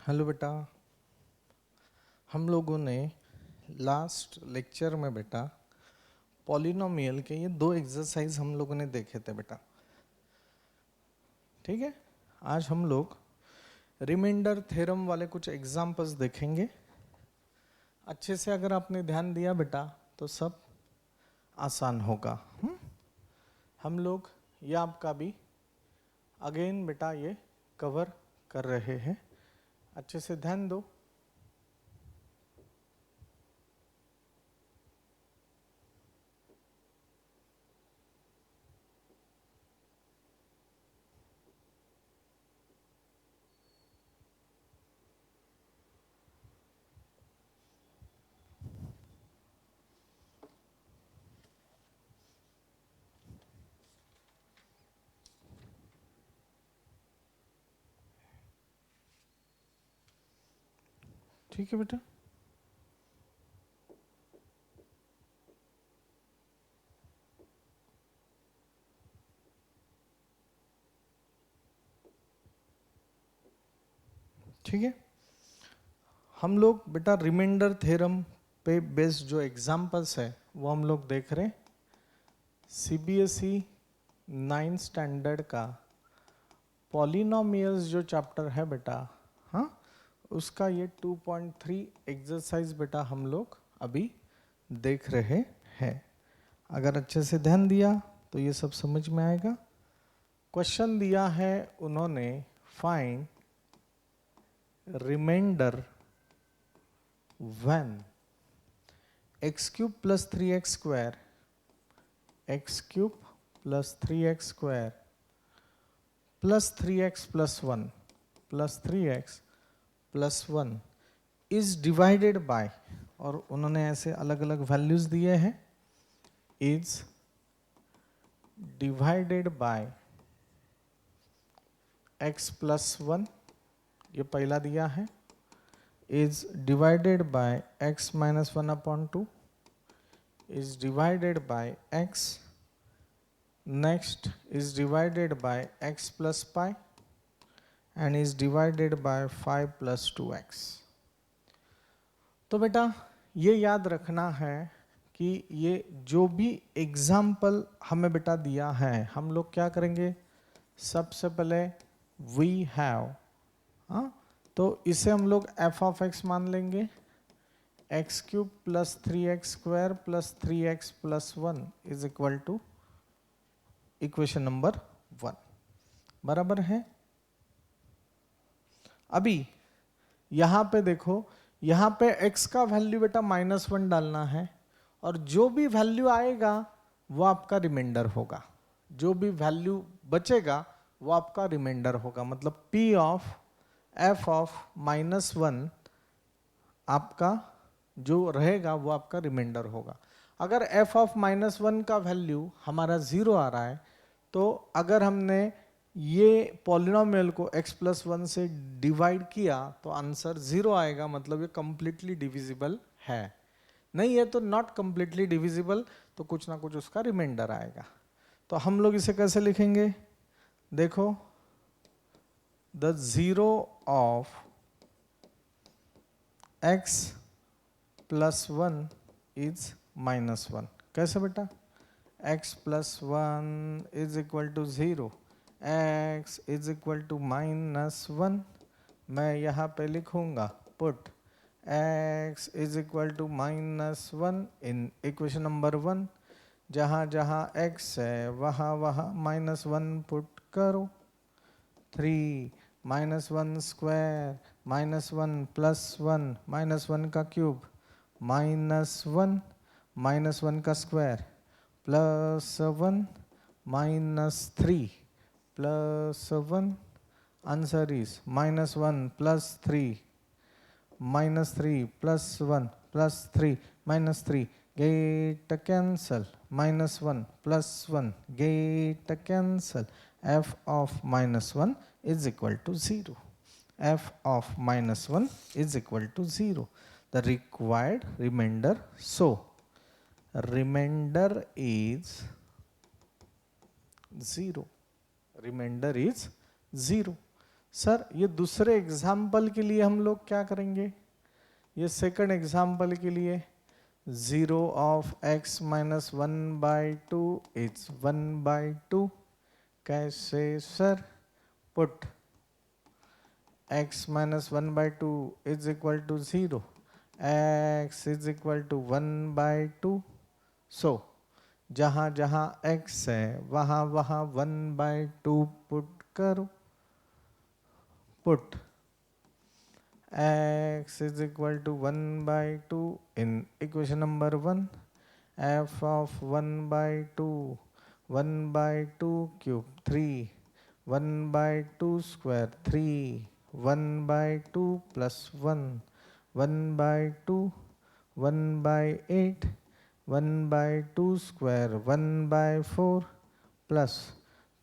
Hello बेटा, हम लोगों ने लास्ट लेक्चर में बेटा पॉलिनोमियल के ये दो एक्सरसाइज हम लोगों ने देखे थे बेटा। ठीक है, आज हम लोग रिमाइंडर थ्योरम वाले कुछ एग्जांपल्स देखेंगे। अच्छे से अगर आपने ध्यान दिया बेटा तो सब आसान होगा। हम लोग ये आपका भी अगेन बेटा ये कवर कर रहे हैं, अच्छे से ध्यान दो। ठीक है बेटा, ठीक है। हम लोग बेटा रिमाइंडर थ्योरम पे बेस्ड जो एग्जांपल्स है वो हम लोग देख रहे हैं। सीबीएसई 9 स्टैंडर्ड का पॉलिनोमियल्स जो चैप्टर है बेटा, हाँ, उसका ये 2.3 एक्सरसाइज बेटा हम लोग अभी देख रहे हैं। अगर अच्छे से ध्यान दिया तो ये सब समझ में आएगा। क्वेश्चन दिया है उन्होंने, find remainder when x cube plus 3x square plus 3x square plus 3x plus 1 plus 3x plus 1 is divided by, और उन्होंने ऐसे अलग अलग वैल्यूज दिए हैं, is divided by x plus 1, ये पहला दिया है, is divided by x minus 1 upon 2, is divided by x, next is divided by x plus pi and is divided by 5 plus 2x। तो बेटा ये याद रखना है कि ये जो भी एग्जाम्पल हमें बेटा दिया है हम लोग क्या करेंगे, सबसे पहले वी हैव, हाँ, तो इसे हम लोग f ऑफ x मान लेंगे, x cube plus 3x square plus 3x plus 1 is equal to equation number 1, बराबर है। अभी यहां पे देखो, यहां पे x का वैल्यू बेटा -1 डालना है और जो भी वैल्यू आएगा वो आपका रिमाइंडर होगा, जो भी वैल्यू बचेगा वो आपका रिमाइंडर होगा। मतलब p ऑफ f ऑफ -1 आपका जो रहेगा वो आपका रिमाइंडर होगा। अगर f ऑफ -1 का वैल्यू हमारा 0 आ रहा है तो अगर हमने ये पॉलिनोमियल को x प्लस 1 से डिवाइड किया तो आंसर 0 आएगा, मतलब ये कंप्लीटली डिविजिबल है। नहीं है तो नॉट कंप्लीटली डिविजिबल, तो कुछ ना कुछ उसका रिमाइंडर आएगा। तो हम लोग इसे कैसे लिखेंगे, देखो, the zero of x plus 1 is -1। कैसे बेटा, x plus 1 is equal to 0, x is equal to -1। मैं यहाँ पे लिखूंगा put x is equal to -1 in equation number 1। जहाँ जहाँ x है वहाँ वहाँ -1 पुट करो। 3 -1 स्क्वायर -1 प्लस 1 -1 का क्यूब -1 -1 का square plus 1 -3 plus 1, answer is -1 plus 3 -3 plus 1 plus 3 -3, get cancel, -1 plus 1 get cancel, f of -1 is equal to 0, f of -1 is equal to 0, the required remainder. So remainder is 0, remainder is 0। Sir ये दूसरे example के लिए हम लोग क्या करेंगे, ये second example के लिए 0 of x minus 1 by 2 is 1 by 2. कैसे sir? Put x minus 1 by 2 is equal to 0, x is equal to 1 by 2. So जहाँ जहाँ x है वहाँ वहाँ 1 by 2 पुट करो. Put x is equal to 1 by 2 in equation number 1. f of 1 by 2, 1 by 2 cube 3, 1 by 2 square 3, 1 by 2 plus 1, 1 by 2, 1 by 8, 1 by 2 square 1 by 4 plus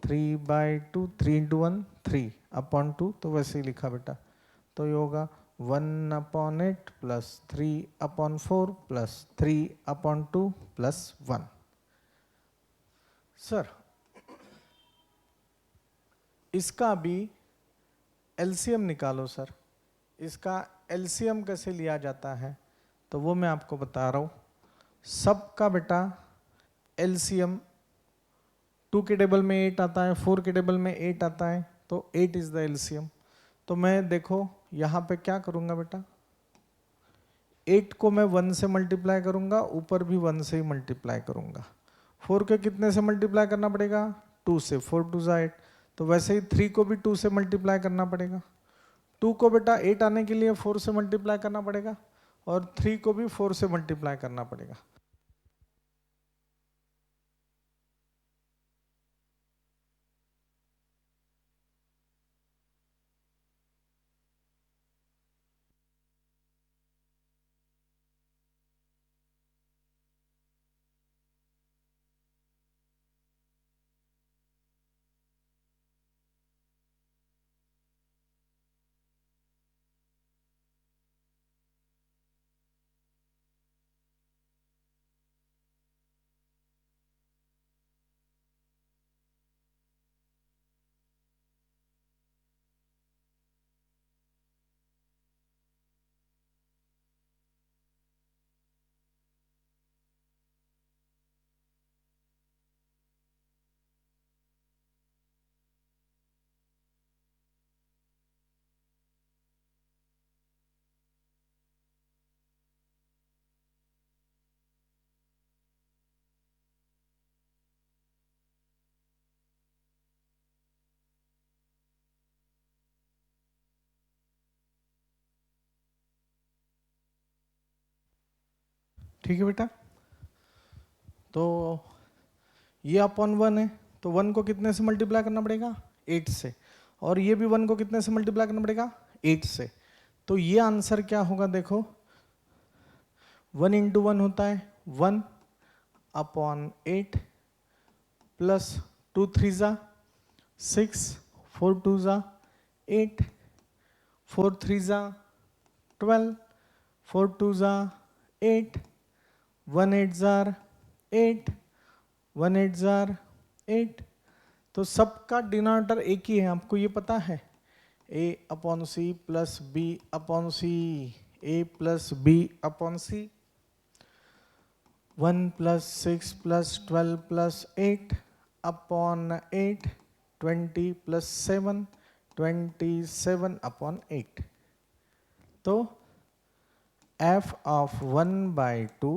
3 by 2, 3 into 1 3 upon 2. तो वैसे ही लिखा बेटा, तो ये होगा 1 upon 8 plus 3 upon 4 plus 3 upon 2 plus 1. Sir इसका भी LCM निकालो सर. इसका एलसीएम कैसे लिया जाता है तो वो मैं आपको बता रहा हूँ. सबका बेटा एलसीएम 2 के टेबल में 8 आता है, 4 के टेबल में 8 आता है, तो 8 इज द एलसीएम. तो मैं देखो यहाँ पे क्या करूँगा बेटा, 8 को मैं 1 से मल्टीप्लाई करूँगा, ऊपर भी 1 से ही मल्टीप्लाई करूँगा. 4 के कितने से मल्टीप्लाई करना पड़ेगा, 2 से, 4 2 8. तो वैसे ही 3 को भी 2 से मल्टीप्लाई करना पड़ेगा. 2 को बेटा 8 आने के लिए 4 से मल्टीप्लाई करना पड़ेगा, और 3 को भी 4 से मल्टीप्लाई करना पड़ेगा. ठीक है बेटा, तो ये अपॉन 1 है, तो 1 को कितने से मल्टीप्लाई करना पड़ेगा, 8 से, और ये भी 1 को कितने से मल्टीप्लाई करना पड़ेगा, 8 से. तो ये आंसर क्या होगा, देखो 1 इंटू 1 होता है 1 अपॉन 8 प्लस 2 3 जा 6, 4 2 जा 8, 4 3 जा 12, 4 2 जा 8, 1 8 जार 8, 1 8 जार 8. तो सबका डिनोमिनेटर एक ही है, आपको ये पता है, a upon C plus B upon C, a plus B upon C. 1 plus 6 plus 12 plus 8 upon 8, 20 plus 7, 27 upon 8. तो f of 1 by 2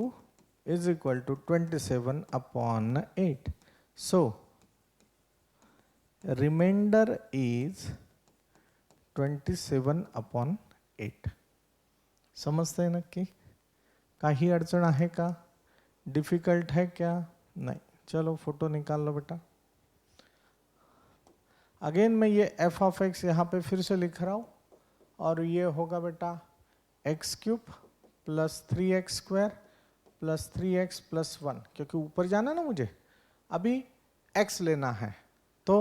is equal to 27 upon 8. So remainder is 27 upon 8. समजते हैं नक्की? काही अडचण आहे का, डिफिकल्ट है क्या? नहीं. चलो फोटो निकाल लो बेटा. अगेन मैं ये f ऑफ x यहाँ पे फिर से लिख रहा हूँ, और ये होगा बेटा x cube plus 3x square plus 3x plus 1, क्योंकि ऊपर जाना ना मुझे, अभी x लेना है. तो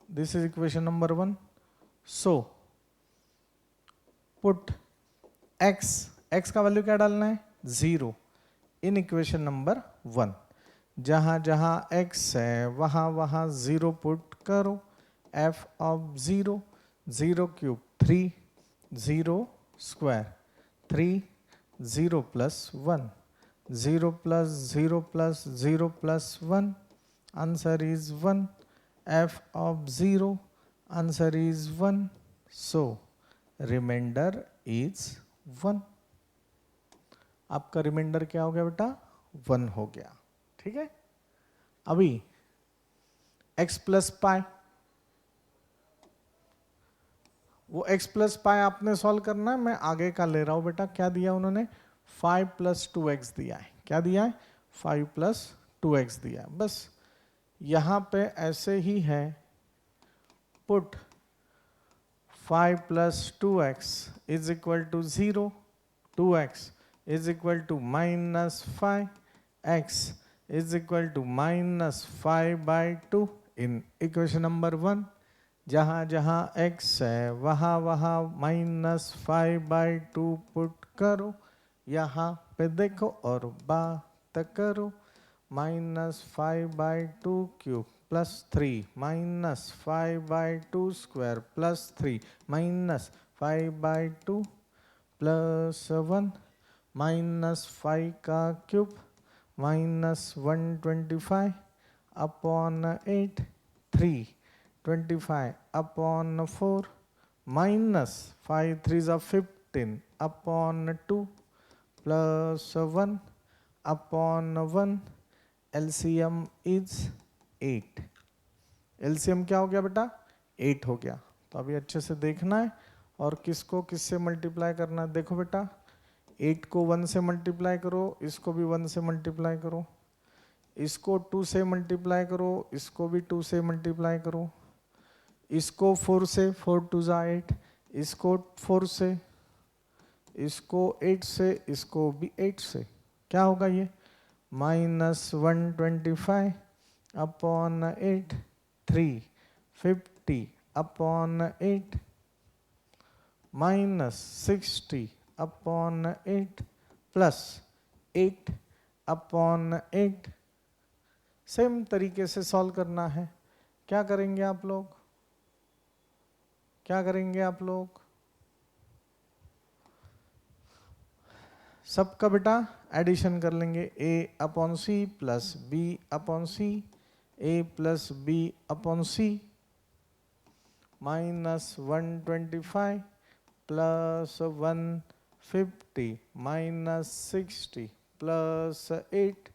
this is equation number 1. So put x का वैल्यू क्या डालना है, 0 इन इक्वेशन नंबर 1. जहां जहां x है वहां वहां 0 पुट करो. f of 0, 0 cube 3, 0 square 3, 0 plus 1, 0 plus 0 plus 0 plus 1, answer is 1, f of 0, answer is 1, so remainder is 1. आपका रिमाइंडर क्या हो गया बेटा? 1 हो गया. ठीक है. अभी x प्लस पाई, वो x प्लस पाई आपने सॉल्व करना है. मैं आगे का ले रहा हूं बेटा. क्या दिया उन्होंने? 5 प्लस 2x दिया है. क्या दिया है? 5 प्लस 2x दिया है. बस यहां पे ऐसे ही है. Put 5 plus 2x is equal to 0, 2x is equal to minus 5, x is equal to minus 5 by 2 in equation number 1. जहाँ जहाँ x है वहाँ वहाँ minus 5 by 2 पुट करो. यहाँ पे देखो और बात करो. minus 5 by 2 cube plus 3 minus 5 by 2 square plus 3 minus 5 by 2 plus 1 minus 5 का cube minus 125 upon 8, 325 upon 4 minus 5 3s are 15 upon 2 plus 1 upon 1. LCM is 8. LCM क्या हो गया बेटा? 8 हो गया. तो अभी अच्छे से देखना है और किसको किससे मल्टीप्लाई करना है. देखो बेटा, 8 को 1 से मल्टीप्लाई करो, इसको भी 1 से मल्टीप्लाई करो, इसको 2 से मल्टीप्लाई करो, इसको भी 2 से मल्टीप्लाई करो, इसको 4 से, 4 2 जा 8, इसको 4 से, इसको 8 से, इसको भी 8 से. क्या होगा ये? minus 125 upon 8, 350 upon 8 minus 60 upon 8 plus 8 upon 8. Same तरीके से सॉल्व करना है. क्या करेंगे आप लोग? क्या करेंगे आप लोग? सबका बेटा एडिशन कर लेंगे. a upon C plus b upon C, a plus b upon C minus 125 plus 150 minus 60 plus 8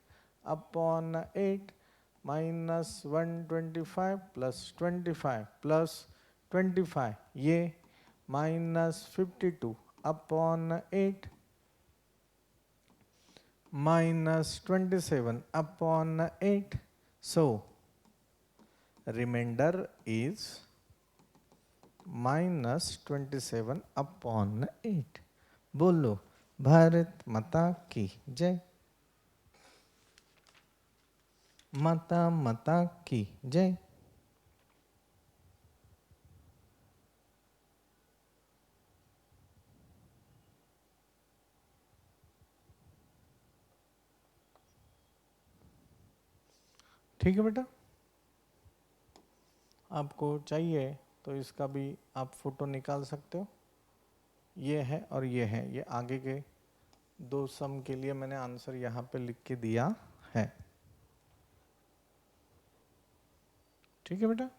upon 8 minus 125 plus 25 plus 25, ये minus 52 upon 8 minus 27 upon 8. So remainder is minus 27 upon 8. बोलो भारत माता की जय. माता माता की जय. ठीक है बेटा. आपको चाहिए तो इसका भी आप फोटो निकाल सकते हो. ये है और ये है. ये आगे के 2 सम के लिए मैंने आंसर यहाँ पे लिख के दिया है. ठीक है बेटा.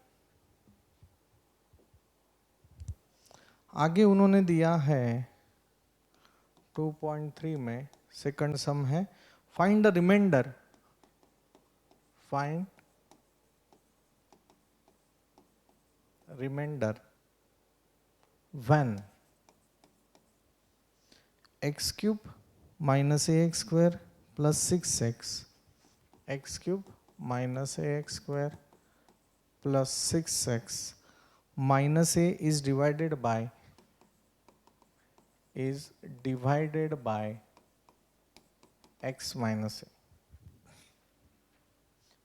आगे उन्होंने दिया है 2.3 में सेकंड सम है. Find the remainder. Find remainder when x cube minus ax square plus 6x, x cube minus ax square plus 6x minus a is divided by x minus a.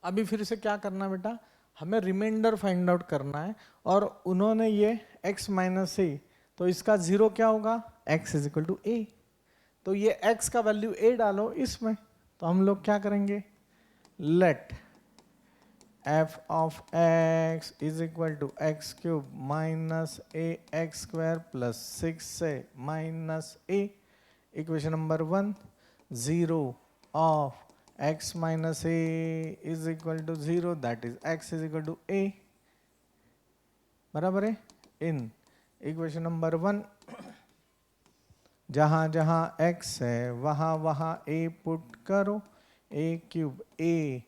अभी फिर से क्या करना है बेटा? हमें रिमाइंडर फाइंड आउट करना है और उन्होंने ये x माइनस ए, तो इसका 0 क्या होगा? x इज इक्वल टू ए. तो ये x का वैल्यू a डालो इसमें. तो हम लोग क्या करेंगे? Let f of x is equal to x cube minus ax square plus 6a minus a. Equation number 1, 0 of x minus a is equal to 0, that is x is equal to a. बराबर है. इन equation number 1 जहाँ जहाँ x है वहाँ वहाँ a put करो. a cube a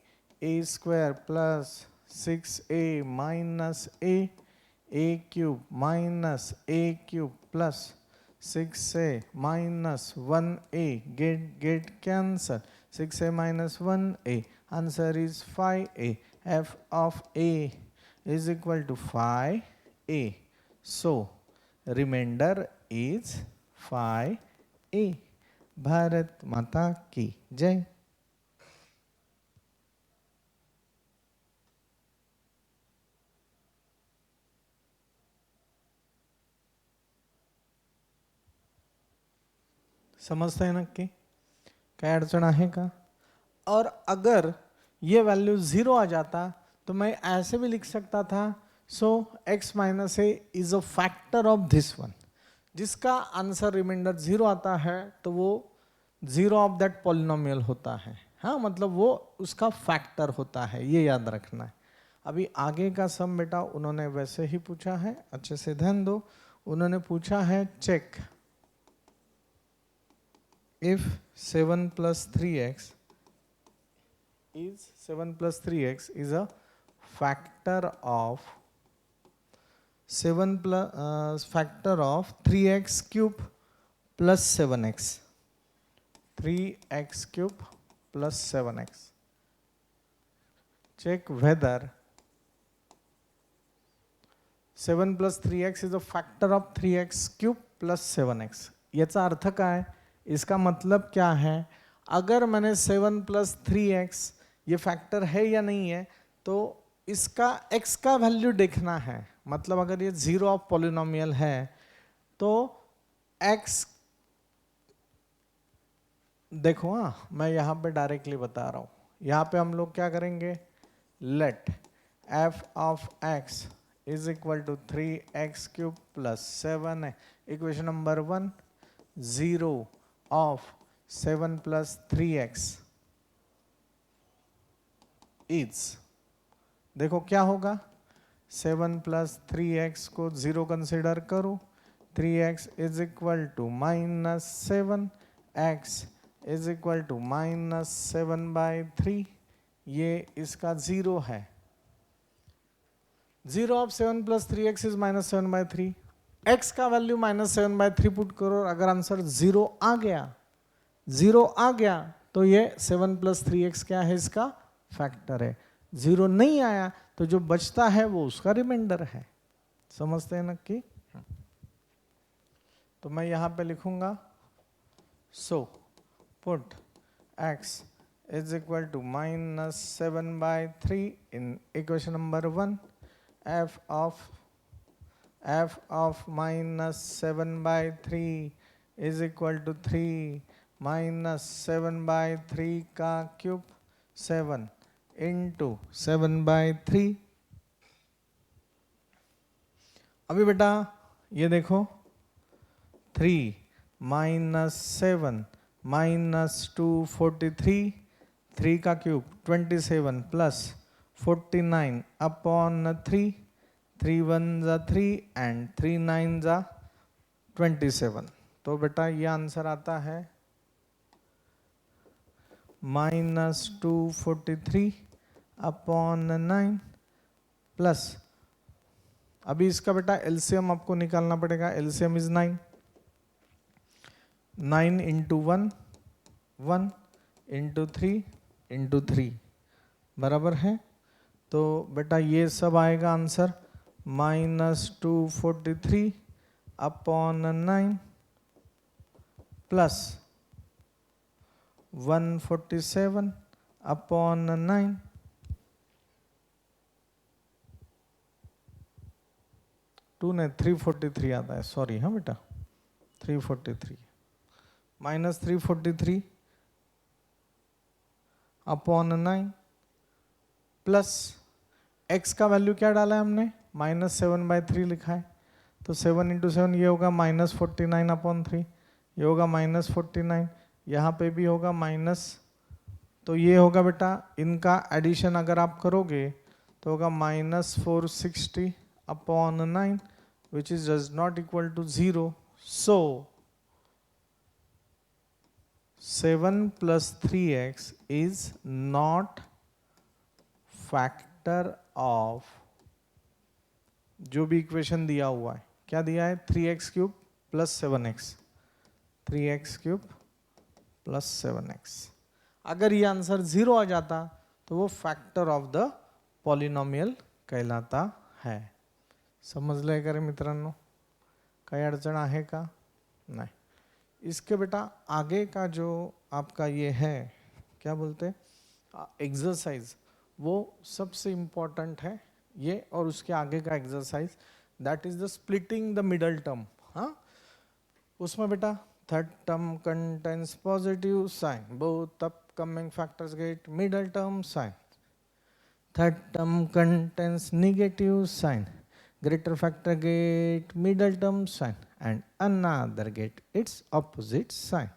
square plus 6a minus a cube minus a cube plus 6a minus 1a get cancel. 6a minus 1a, answer is 5a. f of a is equal to 5a. So remainder is 5a. Bharat माता की जय. समजता है नक्की काय अडचण आहे का? और अगर ये वैल्यू 0 आ जाता तो मैं ऐसे भी लिख सकता था, सो x minus A is a factor of this one. जिसका आंसर रिमाइंडर 0 आता है तो वो 0 ऑफ दैट पॉलिनोमियल होता है. हाँ, मतलब वो उसका फैक्टर होता है, ये याद रखना है. अभी आगे का सम बेटा उन्होंने वैसे ही पूछा है, अच्छे से ध्यान दो. उन्होंने पूछा है check if 7 plus 3x is a factor of 3x cube plus 7x. 3x cube plus 7x. Check whether 7 plus 3x is a factor of 3x cube plus 7x. याचा अर्थ काय? इसका मतलब क्या है? अगर मैंने 7 प्लस 3x ये फैक्टर है या नहीं है, तो इसका x का वैल्यू देखना है. मतलब अगर ये 0 ऑफ पॉलिनोमियल है तो x देखो. हाँ, मैं यहाँ पे डायरेक्टली बता रहा हूँ. यहाँ पे हम लोग क्या करेंगे? Let f of x is equal to 3x cube plus 7 है. Equation number 1, 0 of 7 plus 3x is, देखो क्या होगा? 7 plus 3x को 0 कंसिडर करो. 3x is equal to minus 7, x is equal to minus 7 by 3. ये इसका 0 है. 0 of 7 plus 3x is minus 7 by 3. x का वैल्यू माइनस 7 बाई 3 पुट करो. अगर आंसर 0 आ गया तो ये 7 प्लस 3x क्या है? इसका फैक्टर है. 0 नहीं आया तो जो बचता है वो उसका रिमाइंडर है. समझते हैं नक्की? तो मैं यहां पे लिखूंगा, so put x is equal to minus 7 by 3 in equation number 1. f of minus 7 by 3 is equal to 3 minus 7 by 3 का क्यूब 7 into 7 by 3. अभी बेटा ये देखो, 3 minus 7 minus 243, 3 का क्यूब 27 plus 49 upon 3. 3 1 जा 3 and 3 9 जा 27. तो बेटा ये आंसर आता है -243 अपॉन 9 प्लस, अभी इसका बेटा एलसीएम आपको निकालना पड़ेगा. LCM is 9. 9 into 1 1 into 3 into 3 बराबर है. तो बेटा ये सब आएगा आंसर -243 अपॉन 9 प्लस 147 अपॉन 9. टू ने 343 आता है, सॉरी. हाँ बेटा 343 -343 अपॉन 9 प्लस x का वैल्यू क्या डाला है हमने, -7/3 लिखा है, तो 7 इंटू 7 ये होगा -49/3, ये होगा -49, यहाँ पे भी होगा माइनस, तो ये होगा बेटा, इनका एडिशन अगर आप करोगे तो होगा -460/9 which is does not equal to 0. So 7 plus 3x is not factor of जो भी इक्वेशन दिया हुआ है, क्या दिया है, 3x³ plus 7x, 3x³ plus 7x। अगर ये आंसर 0 आ जाता तो वो फैक्टर ऑफ द पॉलिनॉमियल कहलाता है। समजलंय का रे मित्रांनो, काही अडचण आहे का, नाही। इसके बेटा आगे का जो आपका ये है, क्या बोलते एक्सरसाइज, वो सबसे इम्पोर्टेंट है ये, और उसके आगे का exercise that is the splitting the middle term. हाँ, उसमें बेटा third term contains positive sign, both upcoming factors get middle term sign, third term contains negative sign, greater factor get middle term sign and another get its opposite sign।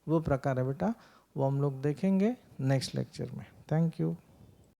वो प्रकार है बेटा, वो हम लोग देखेंगे नेक्स्ट लेक्चर में। Thank you.